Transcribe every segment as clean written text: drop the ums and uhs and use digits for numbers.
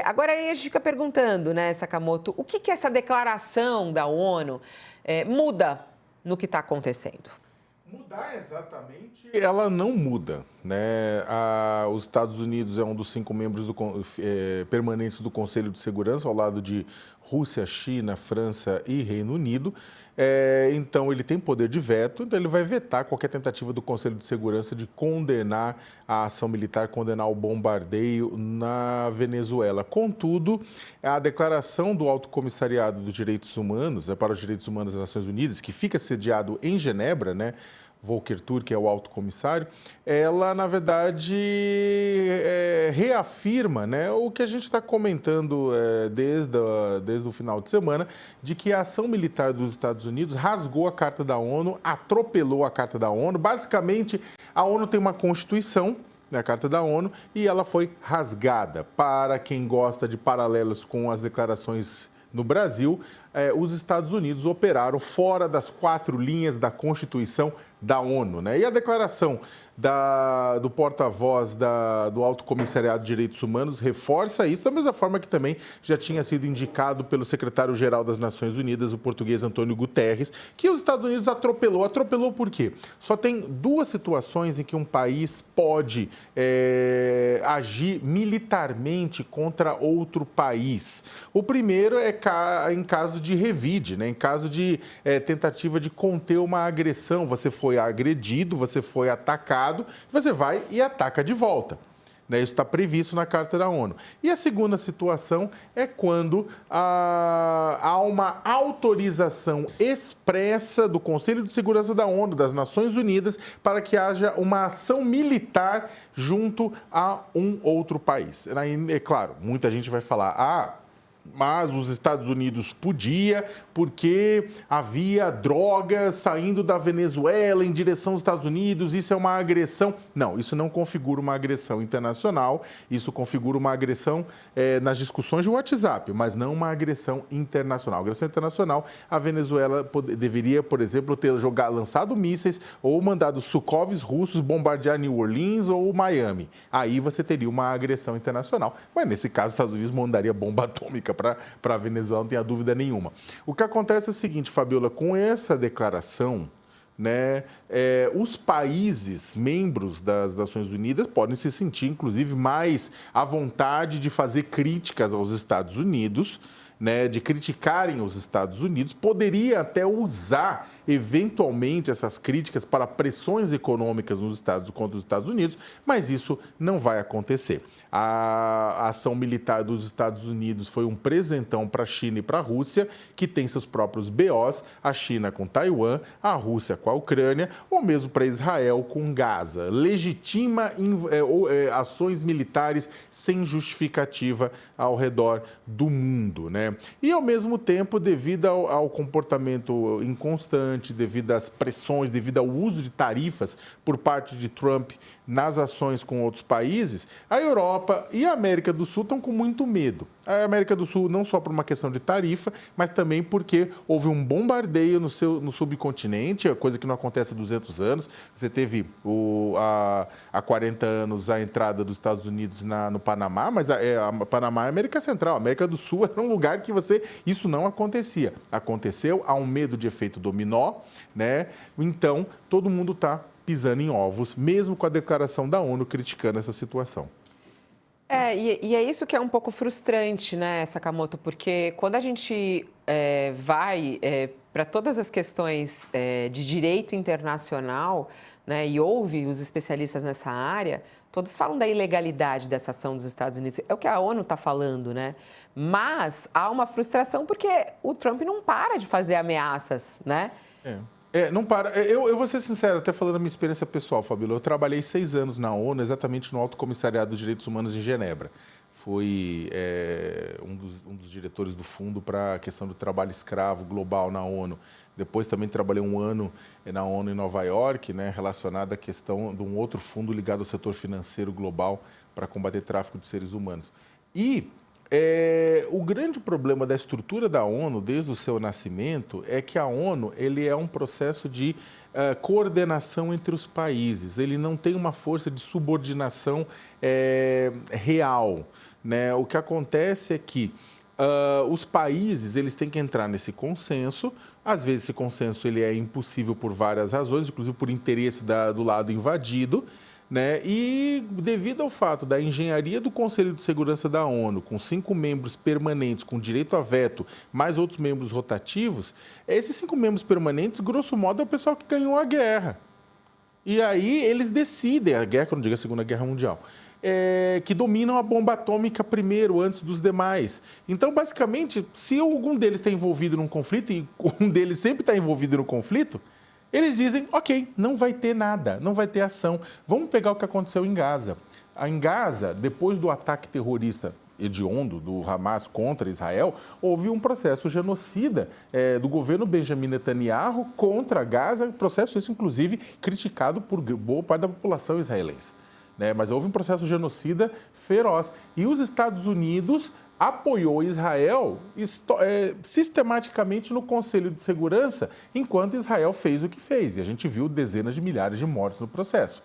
Agora aí a gente fica perguntando, né, Sakamoto, o que essa declaração da ONU muda no que está acontecendo? Mudar exatamente, ela não muda, né? Os Estados Unidos é um dos 5 membros permanentes do Conselho de Segurança, ao lado de Rússia, China, França e Reino Unido. Então, ele tem poder de veto, então ele vai vetar qualquer tentativa do Conselho de Segurança de condenar a ação militar, condenar o bombardeio na Venezuela. Contudo, a declaração do Alto Comissariado dos Direitos Humanos, para os Direitos Humanos das Nações Unidas, que fica sediado em Genebra, né? Volker Turk, que é o alto comissário, ela, na verdade, reafirma, né, o que a gente está comentando desde o final de semana, de que a ação militar dos Estados Unidos rasgou a Carta da ONU, atropelou a Carta da ONU. Basicamente, a ONU tem uma Constituição, a Carta da ONU, e ela foi rasgada. Para quem gosta de paralelos com as declarações no Brasil, os Estados Unidos operaram fora das 4 linhas da Constituição da ONU, né? E a declaração do porta-voz do Alto Comissariado de Direitos Humanos reforça isso, da mesma forma que também já tinha sido indicado pelo secretário-geral das Nações Unidas, o português Antônio Guterres, que os Estados Unidos atropelou. Atropelou por quê? Só tem 2 situações em que um país pode agir militarmente contra outro país. O primeiro é em caso de revide, né? Em caso de tentativa de conter uma agressão. Você foi agredido, você foi atacado, você vai e ataca de volta. Isso está previsto na Carta da ONU. E a segunda situação é quando há uma autorização expressa do Conselho de Segurança da ONU, das Nações Unidas, para que haja uma ação militar junto a um outro país. É claro, muita gente vai falar, mas os Estados Unidos podia porque havia drogas saindo da Venezuela em direção aos Estados Unidos, isso é uma agressão. Não, isso não configura uma agressão internacional, isso configura uma agressão nas discussões de WhatsApp, mas não uma agressão internacional. Agressão internacional, a Venezuela deveria, por exemplo, ter lançado mísseis ou mandado Sukhovs russos bombardear New Orleans ou Miami. Aí você teria uma agressão internacional. Mas nesse caso, os Estados Unidos mandaria bomba atômica para a Venezuela, não tenha dúvida nenhuma. O que acontece é o seguinte, Fabiola, com essa declaração, né, os países membros das Nações Unidas podem se sentir, inclusive, mais à vontade de fazer críticas aos Estados Unidos, né, de criticarem os Estados Unidos, poderia até usar, eventualmente, essas críticas para pressões econômicas contra os Estados Unidos, mas isso não vai acontecer. A ação militar dos Estados Unidos foi um presentão para a China e para a Rússia, que tem seus próprios BOs, a China com Taiwan, a Rússia com a Ucrânia, ou mesmo para Israel com Gaza. Legitima ações militares sem justificativa ao redor do mundo, né? E, ao mesmo tempo, devido ao comportamento inconstante, devido às pressões, devido ao uso de tarifas por parte de Trump nas ações com outros países, a Europa e a América do Sul estão com muito medo. A América do Sul não só por uma questão de tarifa, mas também porque houve um bombardeio no subcontinente, coisa que não acontece há 200 anos. Você teve há 40 anos a entrada dos Estados Unidos no Panamá, mas Panamá é América Central. A América do Sul era um lugar que isso não acontecia. Aconteceu, há um medo de efeito dominó, né? Então, todo mundo está pisando em ovos, mesmo com a declaração da ONU criticando essa situação. E é isso que é um pouco frustrante, né, Sakamoto? Porque quando a gente vai para todas as questões de direito internacional, né, e ouve os especialistas nessa área, todos falam da ilegalidade dessa ação dos Estados Unidos. É o que a ONU está falando, né? Mas há uma frustração porque o Trump não para de fazer ameaças, né? Não para. Eu vou ser sincero, até falando da minha experiência pessoal, Fabíola. Eu trabalhei 6 anos na ONU, exatamente no Alto Comissariado dos Direitos Humanos em Genebra. Fui um dos diretores do Fundo para a questão do trabalho escravo global na ONU. Depois também trabalhei 1 ano na ONU em Nova York, né, relacionado à questão de um outro fundo ligado ao setor financeiro global para combater tráfico de seres humanos. E o grande problema da estrutura da ONU, desde o seu nascimento, é que a ONU ele é um processo de coordenação entre os países. Ele não tem uma força de subordinação real. né? O que acontece é que os países eles têm que entrar nesse consenso. Às vezes esse consenso ele é impossível por várias razões, inclusive por interesse do lado invadido, né? E devido ao fato da engenharia do Conselho de Segurança da ONU, com 5 membros permanentes com direito a veto, mais outros membros rotativos, esses 5 membros permanentes, grosso modo, é o pessoal que ganhou a guerra. E aí eles decidem, a guerra, que eu não digo a Segunda Guerra Mundial, que dominam a bomba atômica primeiro, antes dos demais. Então, basicamente, se algum deles está envolvido num conflito, e um deles sempre está envolvido no conflito, eles dizem, ok, não vai ter nada, não vai ter ação. Vamos pegar o que aconteceu em Gaza. Em Gaza, depois do ataque terrorista hediondo do Hamas contra Israel, houve um processo genocida do governo Benjamin Netanyahu contra Gaza, processo esse, inclusive, criticado por boa parte da população israelense. Mas houve um processo genocida feroz. E os Estados Unidos apoiou Israel sistematicamente no Conselho de Segurança, enquanto Israel fez o que fez. E a gente viu dezenas de milhares de mortos no processo.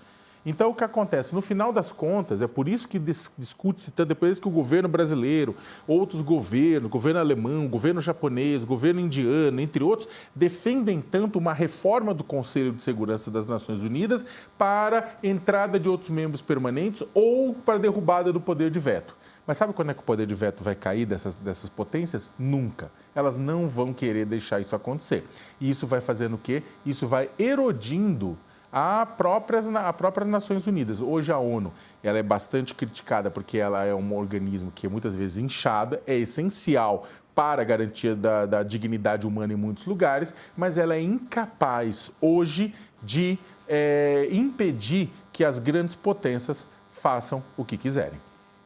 Então, o que acontece? No final das contas, é por isso que discute-se tanto, depois que o governo brasileiro, outros governos, governo alemão, governo japonês, governo indiano, entre outros, defendem tanto uma reforma do Conselho de Segurança das Nações Unidas para entrada de outros membros permanentes ou para derrubada do poder de veto. Mas sabe quando é que o poder de veto vai cair dessas potências? Nunca. Elas não vão querer deixar isso acontecer. E isso vai fazendo o quê? Isso vai erodindo a própria Nações Unidas. Hoje a ONU ela é bastante criticada porque ela é um organismo que é muitas vezes inchada, é essencial para a garantia da dignidade humana em muitos lugares, mas ela é incapaz hoje de impedir que as grandes potências façam o que quiserem.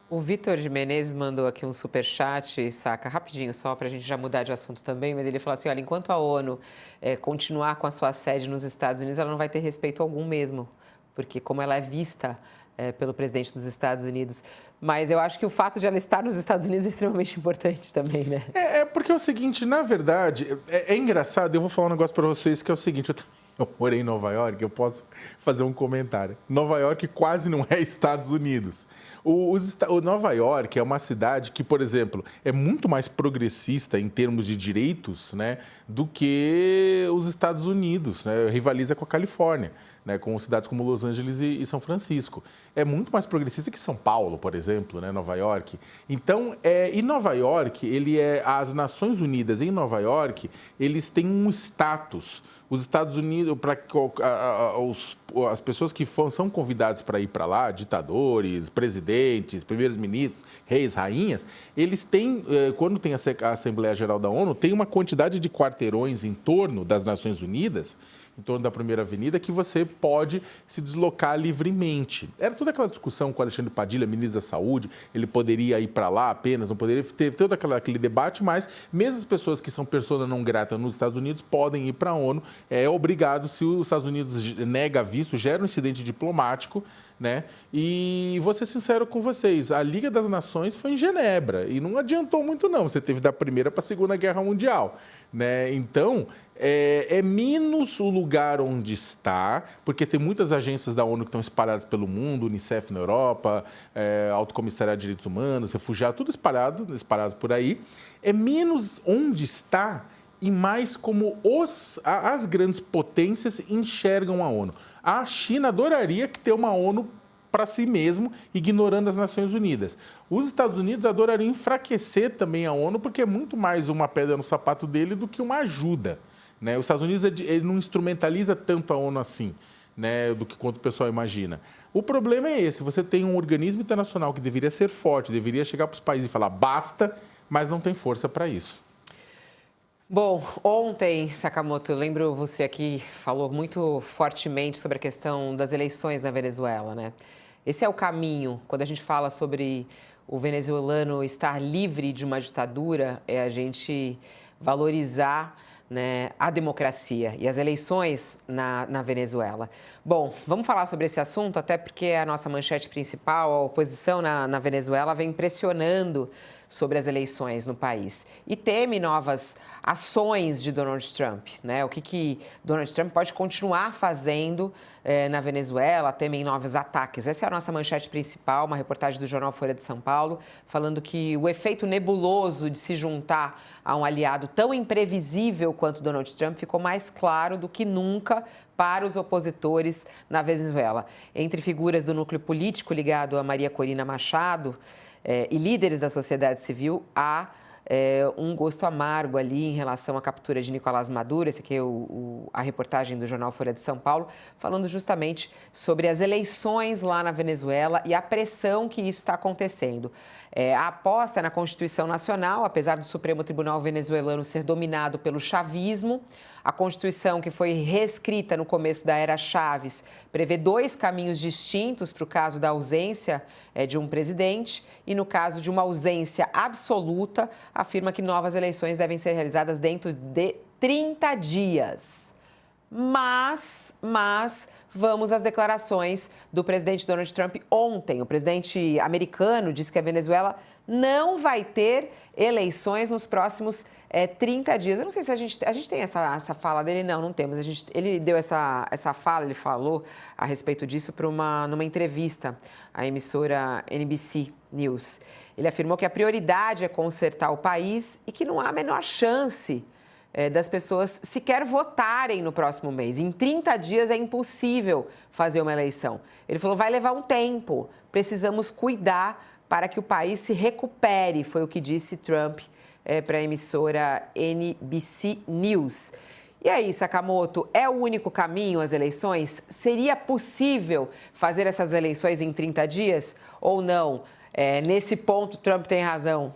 O Vitor de Menezes mandou aqui um superchat, saca, rapidinho, só para a gente já mudar de assunto também, mas ele falou assim, olha, enquanto a ONU continuar com a sua sede nos Estados Unidos, ela não vai ter respeito algum mesmo, porque como ela é vista pelo presidente dos Estados Unidos, mas eu acho que o fato de ela estar nos Estados Unidos é extremamente importante também, né? Porque é o seguinte, na verdade, é engraçado, eu vou falar um negócio para vocês que é o seguinte, eu morei em Nova York, eu posso fazer um comentário. Nova York quase não é Estados Unidos. O Nova York é uma cidade que, por exemplo, é muito mais progressista em termos de direitos, né, do que os Estados Unidos, né, rivaliza com a Califórnia, né, com cidades como Los Angeles e São Francisco. É muito mais progressista que São Paulo, por exemplo, né, Nova York. Então, em Nova York, as Nações Unidas em Nova York, eles têm um status. Os Estados Unidos, as pessoas que são convidadas para ir para lá, ditadores, presidentes, primeiros ministros, reis, rainhas, eles têm, quando tem a Assembleia Geral da ONU, tem uma quantidade de quarteirões em torno das Nações Unidas, em torno da Primeira Avenida, que você pode se deslocar livremente. Era toda aquela discussão com o Alexandre Padilha, ministro da Saúde, ele poderia ir para lá apenas, não poderia ter todo aquele debate, mas mesmo as pessoas que são persona não grata nos Estados Unidos podem ir para a ONU, é obrigado, se os Estados Unidos nega visto, gera um incidente diplomático, né? E vou ser sincero com vocês, a Liga das Nações foi em Genebra e não adiantou muito não, você teve da Primeira para a Segunda Guerra Mundial, né? Então, é menos o lugar onde está, porque tem muitas agências da ONU que estão espalhadas pelo mundo, Unicef na Europa, Alto Comissariado de Direitos Humanos, refugiados, tudo espalhado por aí. É menos onde está e mais como as grandes potências enxergam a ONU. A China adoraria ter uma ONU para si mesmo, ignorando as Nações Unidas. Os Estados Unidos adorariam enfraquecer também a ONU, porque é muito mais uma pedra no sapato dele do que uma ajuda, né? Os Estados Unidos ele não instrumentaliza tanto a ONU assim, né, do que quanto o pessoal imagina. O problema é esse, você tem um organismo internacional que deveria ser forte, deveria chegar para os países e falar basta, mas não tem força para isso. Bom, ontem, Sakamoto, eu lembro você aqui falou muito fortemente sobre a questão das eleições na Venezuela, né? Esse é o caminho, quando a gente fala sobre o venezuelano estar livre de uma ditadura, é a gente valorizar, né, a democracia e as eleições na Venezuela. Bom, vamos falar sobre esse assunto, até porque a nossa manchete principal, a oposição na Venezuela, vem pressionando sobre as eleições no país e teme novas ações de Donald Trump, né? O que Donald Trump pode continuar fazendo na Venezuela, temem novos ataques. Essa é a nossa manchete principal, uma reportagem do jornal Folha de São Paulo, falando que o efeito nebuloso de se juntar a um aliado tão imprevisível quanto Donald Trump ficou mais claro do que nunca para os opositores na Venezuela. Entre figuras do núcleo político ligado a Maria Corina Machado e líderes da sociedade civil, há um gosto amargo ali em relação à captura de Nicolás Maduro. Esse aqui é a reportagem do jornal Folha de São Paulo, falando justamente sobre as eleições lá na Venezuela e a pressão que isso está acontecendo. A aposta na Constituição Nacional, apesar do Supremo Tribunal venezuelano ser dominado pelo chavismo, a Constituição, que foi reescrita no começo da era Chaves, prevê 2 caminhos distintos para o caso da ausência de um presidente e, no caso de uma ausência absoluta, afirma que novas eleições devem ser realizadas dentro de 30 dias. Mas vamos às declarações do presidente Donald Trump ontem. O presidente americano disse que a Venezuela não vai ter eleições nos próximos 30 dias. Eu não sei se a gente tem essa fala dele. Não temos. Ele deu essa fala, ele falou a respeito disso numa entrevista à emissora NBC News. Ele afirmou que a prioridade é consertar o país e que não há a menor chance das pessoas sequer votarem no próximo mês. Em 30 dias é impossível fazer uma eleição. Ele falou, vai levar um tempo, precisamos cuidar para que o país se recupere, foi o que disse Trump para a emissora NBC News. E aí, Sakamoto, é o único caminho as eleições? Seria possível fazer essas eleições em 30 dias ou não? Nesse ponto, Trump tem razão.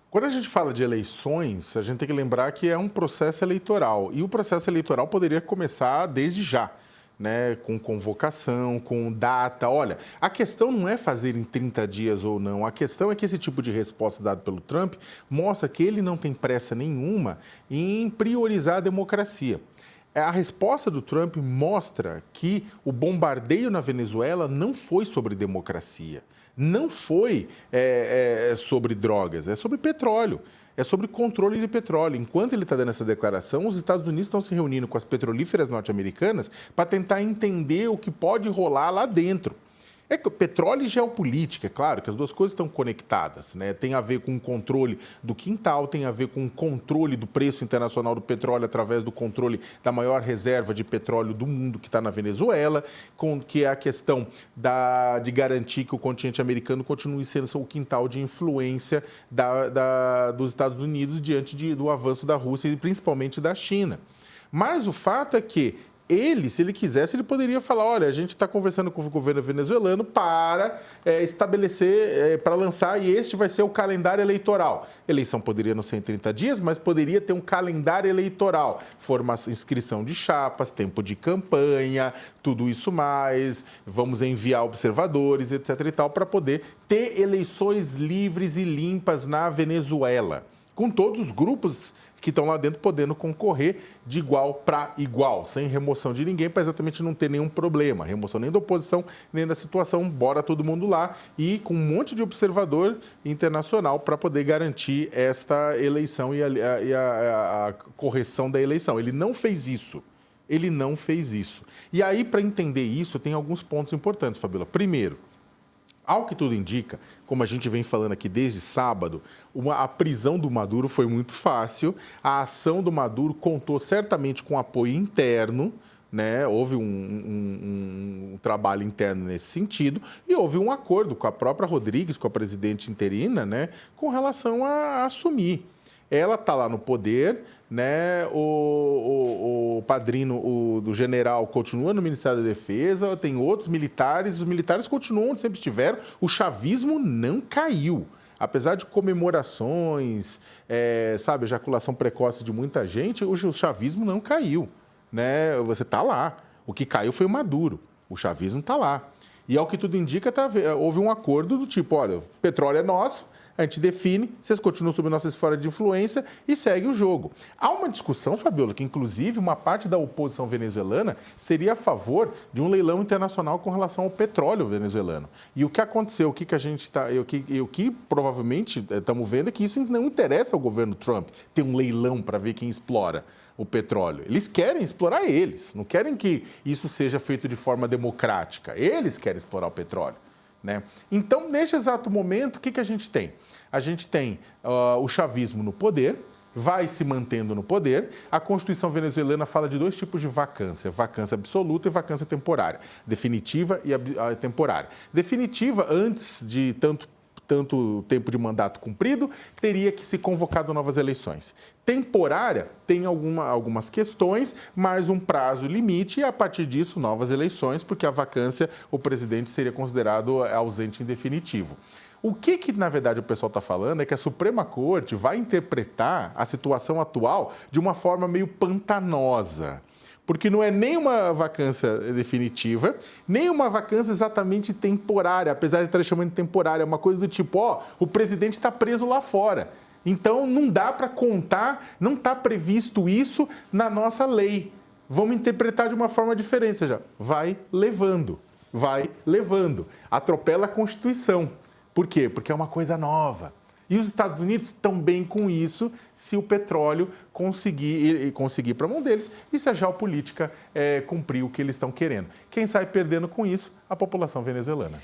Quando a gente fala de eleições, a gente tem que lembrar que é um processo eleitoral. E o processo eleitoral poderia começar desde já, né? Com convocação, com data. Olha, a questão não é fazer em 30 dias ou não. A questão é que esse tipo de resposta dada pelo Trump mostra que ele não tem pressa nenhuma em priorizar a democracia. A resposta do Trump mostra que o bombardeio na Venezuela não foi sobre democracia, não foi sobre drogas, é sobre petróleo, é sobre controle de petróleo. Enquanto ele está dando essa declaração, os Estados Unidos estão se reunindo com as petrolíferas norte-americanas para tentar entender o que pode rolar lá dentro. É que petróleo e geopolítica, é claro que as duas coisas estão conectadas, né? Tem a ver com o controle do quintal, tem a ver com o controle do preço internacional do petróleo através do controle da maior reserva de petróleo do mundo, que está na Venezuela, que é a questão de garantir que o continente americano continue sendo o quintal de influência dos Estados Unidos diante do avanço da Rússia e principalmente da China. Mas o fato é que se ele quisesse, ele poderia falar, olha, a gente está conversando com o governo venezuelano para estabelecer, para lançar, e este vai ser o calendário eleitoral. Eleição poderia não ser em 30 dias, mas poderia ter um calendário eleitoral. Inscrição de chapas, tempo de campanha, tudo isso mais, vamos enviar observadores, etc. e tal, para poder ter eleições livres e limpas na Venezuela, com todos os grupos que estão lá dentro podendo concorrer de igual para igual, sem remoção de ninguém, para exatamente não ter nenhum problema, remoção nem da oposição, nem da situação, bora todo mundo lá e com um monte de observador internacional para poder garantir esta eleição e a correção da eleição. Ele não fez isso. Ele não fez isso. E aí, para entender isso, tem alguns pontos importantes, Fabíola. Primeiro, ao que tudo indica, como a gente vem falando aqui desde sábado, a prisão do Maduro foi muito fácil, a ação do Maduro contou certamente com apoio interno, né? Houve um trabalho interno nesse sentido e houve um acordo com a própria Rodrigues, com a presidente interina, né? Com relação a assumir. Ela está lá no poder, né? O padrinho do general continua no Ministério da Defesa, tem outros militares, os militares continuam onde sempre estiveram, o chavismo não caiu. Apesar de comemorações, ejaculação precoce de muita gente, o chavismo não caiu, né? Você está lá. O que caiu foi o Maduro, o chavismo está lá. E ao que tudo indica, houve um acordo do tipo, olha, o petróleo é nosso, a gente define, vocês continuam sob nossa esfera de influência e segue o jogo. Há uma discussão, Fabiola, que inclusive uma parte da oposição venezuelana seria a favor de um leilão internacional com relação ao petróleo venezuelano. E o que aconteceu, o que a gente está, o que provavelmente estamos vendo é que isso não interessa ao governo Trump ter um leilão para ver quem explora o petróleo. Eles querem explorar eles, não querem que isso seja feito de forma democrática. Eles querem explorar o petróleo, né? Então, neste exato momento, o que a gente tem? A gente tem o chavismo no poder, vai se mantendo no poder. A Constituição venezuelana fala de dois tipos de vacância: vacância absoluta e vacância temporária, definitiva e temporária. Definitiva, antes de tanto tempo de mandato cumprido, teria que se convocado novas eleições. Temporária tem algumas questões, mas um prazo limite e, a partir disso, novas eleições, porque a vacância, o presidente seria considerado ausente em definitivo. O que na verdade, o pessoal está falando é que a Suprema Corte vai interpretar a situação atual de uma forma meio pantanosa. Porque não é nem uma vacância definitiva, nem uma vacância exatamente temporária, apesar de estar chamando de temporária, é uma coisa do tipo, o presidente está preso lá fora. Então, não dá para contar, não está previsto isso na nossa lei. Vamos interpretar de uma forma diferente, ou seja, vai levando, atropela a Constituição. Por quê? Porque é uma coisa nova. E os Estados Unidos estão bem com isso se o petróleo conseguir para a mão deles e se a geopolítica cumprir o que eles estão querendo. Quem sai perdendo com isso? A população venezuelana.